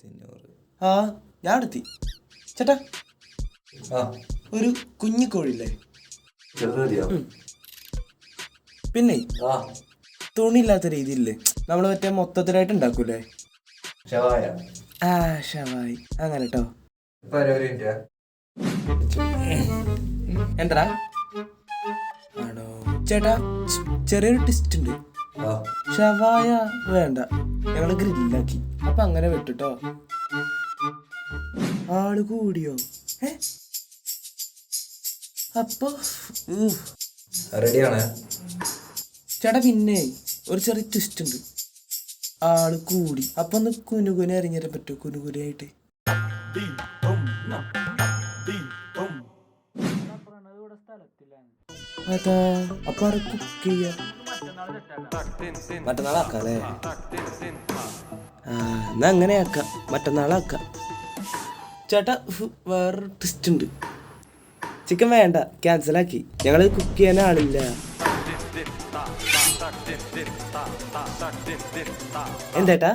1500. ആ ഞാൻ എടുത്തി ചേട്ടാ. ആ ഒരു കുഞ്ഞു കോഴില്ലേ? ചെറുത് മതിയോ? പിന്നെ ആ തുണിയില്ലാത്ത രീതിയില്ലേ, നമ്മൾ മറ്റേ മൊത്തത്തിലായിട്ട് ഉണ്ടാക്കൂലേ? ഷവായ. ആ ഷവായി അങ്ങനെ കേട്ടോ. ഇപ്പൊ ഒരു മിനിറ്റ്. എന്താ ആണോ ചേട്ടാ? ചെറിയൊരു ടിസ്റ്റ് ഉണ്ട്. ആ ഷവായ വേണ്ട, ഞങ്ങള് ഗ്രില്ലാക്കി. അപ്പൊ അങ്ങനെ വിട്ടുട്ടോ. ആള് കൂടിയോ? അപ്പൊ റെഡിയാണ്. ചേട്ടാ പിന്നെ ഒരു ചെറിയ ട്വിസ്റ്റ് ഉണ്ട്. ആള് കൂടി. അപ്പൊ ഒന്ന് കുനുകുന അറിഞ്ഞിട്ട് പറ്റുമോ? കുനുകുനായിട്ട്. അതാ അപ്പൊ അവിടെ കുക്ക് ചെയ്യാ. മറ്റന്നാളാക്കാല്ലേ? ആ എന്നാ അങ്ങനെ ആക്കാം, മറ്റന്നാളാക്കാം. ചേട്ടാ വേറൊരു ട്വിസ്റ്റ് ഉണ്ട്. ചിക്കൻ വേണ്ട, ക്യാൻസലാക്കി. ഞങ്ങള് കുക്ക് ചെയ്യാൻ ആളില്ല. എന്തേട്ടാ?